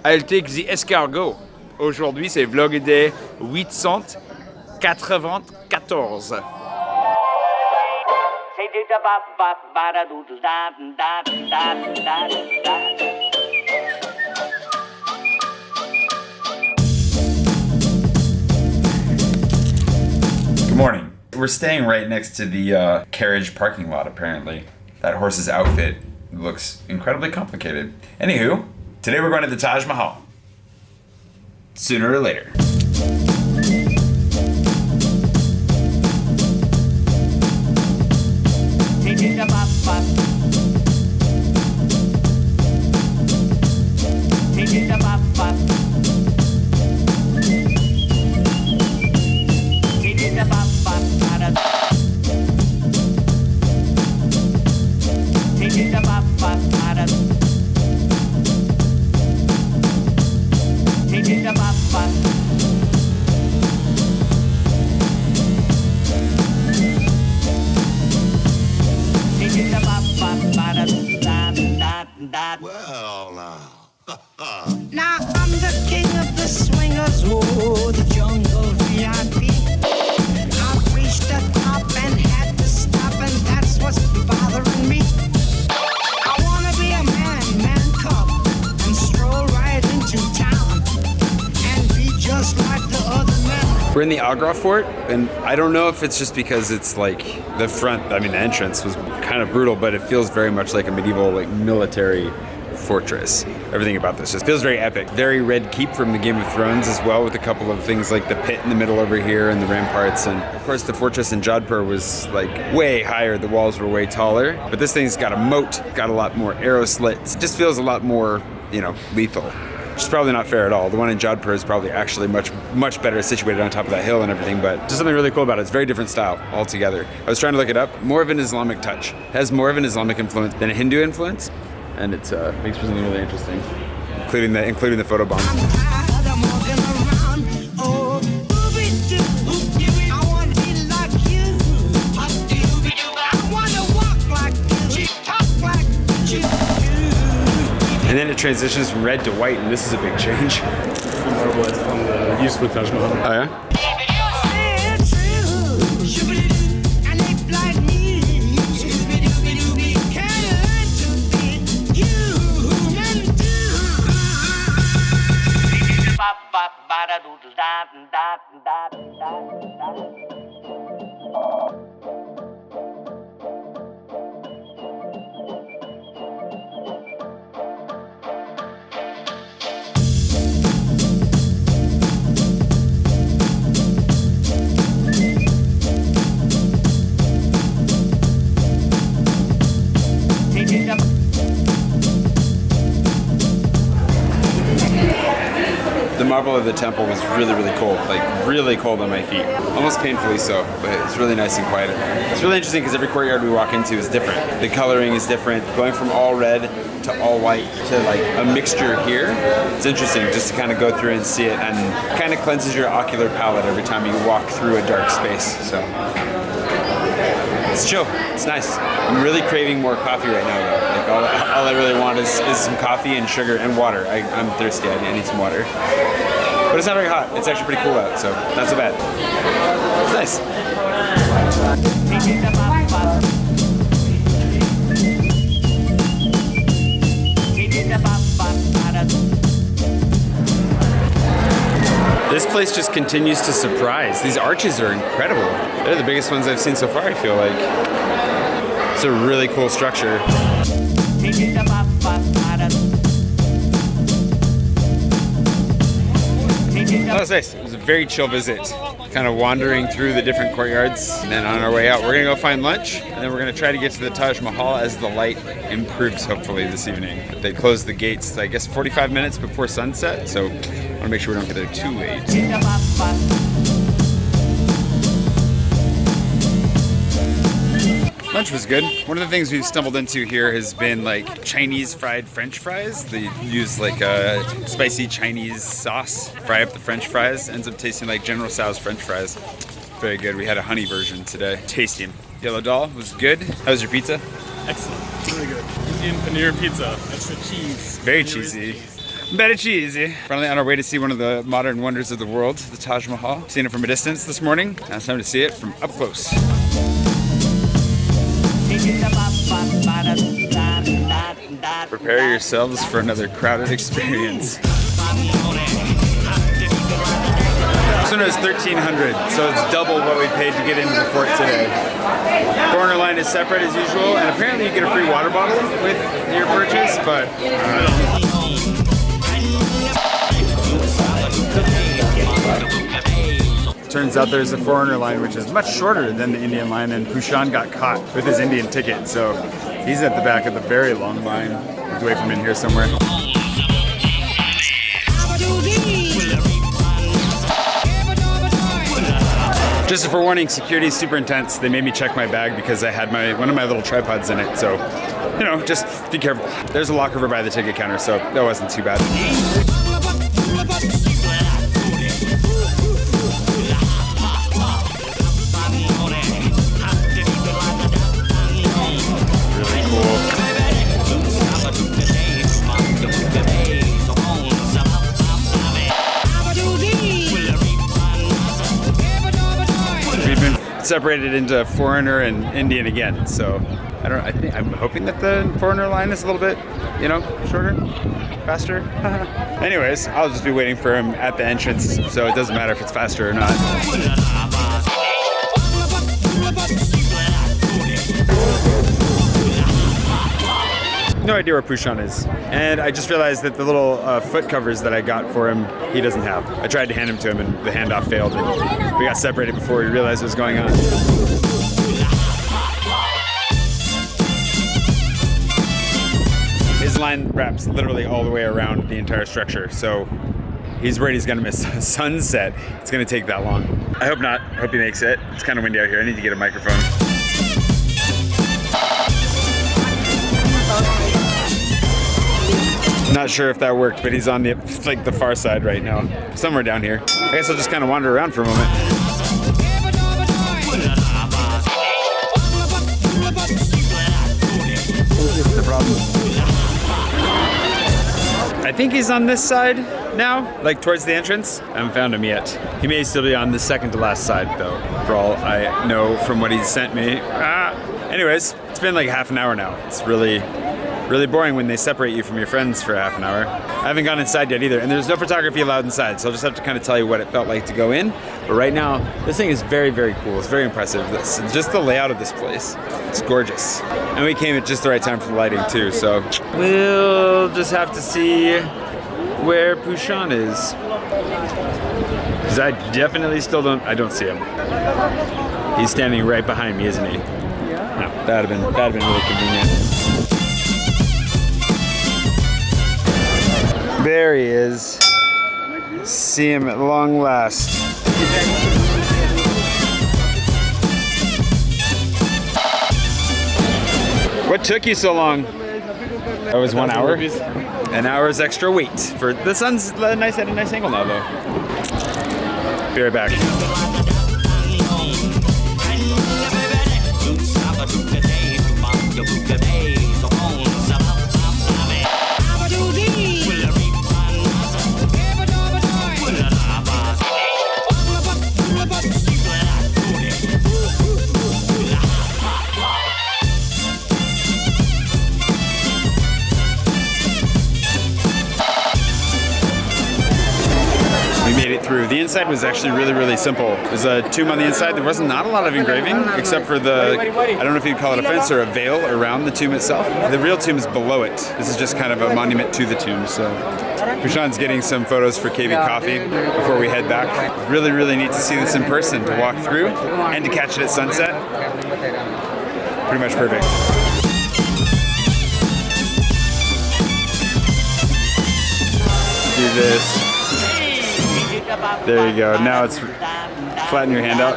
I'll take the escargot. Aujourd'hui, c'est vlog day 894. Good morning. We're staying right next to the carriage parking lot, apparently. That horse's outfit looks incredibly complicated. Anywho, today we're going to the Taj Mahal. Sooner or later. Well, now I'm the king of the swingers, oh, the jungle VIP. I've reached the top and had to stop, and that's what's bothering me. I wanna be a man cub, and stroll right into town, and be just like the other men. We're in the Agra fort, and I don't know if it's just because it's like the front, the entrance was kind of brutal, but it feels very much like a medieval, military fortress. Everything about this just feels very epic. Very red keep from the Game of Thrones as well, with a couple of things like the pit in the middle over here and the ramparts. And of course the fortress in Jodhpur was way higher. The walls were way taller, but this thing's got a moat, got a lot more arrow slits. It just feels a lot more, lethal. Which is probably not fair at all. The one in Jodhpur is probably actually much better situated on top of that hill and everything, but just something really cool about it. It's a very different style altogether. I was trying to look it up. More of an Islamic touch. It has more of an Islamic influence than a Hindu influence, and it makes for something really interesting, including the photo bomb. And then it transitions from red to white, and this is a big change. Used for Taj Mahal. Oh yeah? The marble of the temple was really cold, really cold on my feet. Almost painfully so, but it's really nice and quiet. It's really interesting because every courtyard we walk into is different. The coloring is different, going from all red to all white to a mixture here. It's interesting just to kind of go through and see it, and kind of cleanses your ocular palate every time you walk through a dark space. So it's chill, it's nice. I'm really craving more coffee right now though. All I really want is some coffee and sugar and water. I'm thirsty, I need some water. But it's not very hot, it's actually pretty cool out, so not so bad. It's nice. This place just continues to surprise. These arches are incredible. They're the biggest ones I've seen so far, I feel like. It's a really cool structure. That was nice. It was a very chill visit. Kind of wandering through the different courtyards, and then on our way out, we're gonna go find lunch, and then we're gonna try to get to the Taj Mahal as the light improves, hopefully, this evening. They close the gates, I guess, 45 minutes before sunset, so I wanna make sure we don't get there too late. Lunch was good. One of the things we've stumbled into here has been Chinese fried French fries. They use a spicy Chinese sauce, fry up the French fries. Ends up tasting like General Tso's French fries. Very good. We had a honey version today. Tasty. Yellow Doll was good. How was your pizza? Excellent. Really good. Indian paneer pizza. Extra cheese. Very cheesy. Better cheesy. Finally on our way to see one of the modern wonders of the world, the Taj Mahal. Seen it from a distance this morning. Now it's time to see it from up close. Prepare yourselves for another crowded experience. This one is $1,300, so it's double what we paid to get into the fort today. Foreigner line is separate as usual, and apparently you get a free water bottle with your purchase, but turns out there's a foreigner line which is much shorter than the Indian line, and Pushan got caught with his Indian ticket, so he's at the back of the very long line. He's away from in here somewhere. Just a forewarning, security is super intense. They made me check my bag because I had one of my little tripods in it, so, you know, just be careful. There's a locker over by the ticket counter, so that wasn't too bad. Separated into foreigner and Indian again, so I'm hoping that the foreigner line is a little bit, you know, shorter, faster. Anyways, I'll just be waiting for him at the entrance, so it doesn't matter if it's faster or not. No idea where Pushan is. And I just realized that the little foot covers that I got for him, he doesn't have. I tried to hand him to him and the handoff failed, and we got separated before we realized what was going on. His line wraps literally all the way around the entire structure, so he's worried he's gonna miss sunset. It's gonna take that long. I hope not. I hope he makes it. It's kind of windy out here. I need to get a microphone. Not sure if that worked, but he's on the far side right now. Somewhere down here. I guess I'll just kind of wander around for a moment. What's the problem? I think he's on this side now, like towards the entrance. I haven't found him yet. He may still be on the second to last side though, for all I know from what he's sent me. Anyways, it's been like half an hour now. It's really boring when they separate you from your friends for half an hour. I haven't gone inside yet either, and there's no photography allowed inside, so I'll just have to kind of tell you what it felt like to go in. But right now, this thing is very, very cool. It's very impressive. Just the layout of this place. It's gorgeous. And we came at just the right time for the lighting too, so we'll just have to see where Pushan is. Because I definitely still don't see him. He's standing right behind me, isn't he? No, that'd have been really convenient. There he is. See him at long last. What took you so long? That was 1 hour. An hour's extra wait. For the sun's at a nice angle now, though. Be right back. Through. The inside was actually really, really simple. There's a tomb on the inside. There wasn't not a lot of engraving, except for the, I don't know if you'd call it a fence or a veil around the tomb itself. The real tomb is below it. This is just kind of a monument to the tomb. So Pushan's getting some photos for KB Coffee before we head back. Really, really neat to see this in person, to walk through and to catch it at sunset. Pretty much perfect. Do this. There you go. Now it's flatten your hand out.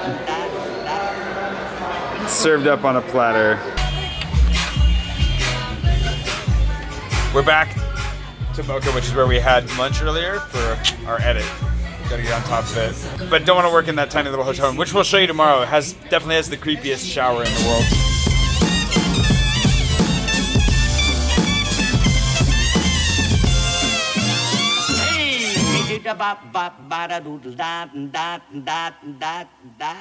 Served up on a platter. We're back to Mocha, which is where we had lunch earlier for our edit. Gotta get on top of it. But don't want to work in that tiny little hotel room, which we'll show you tomorrow. It definitely has the creepiest shower in the world. It a bop bop ba da doodle da da da da da.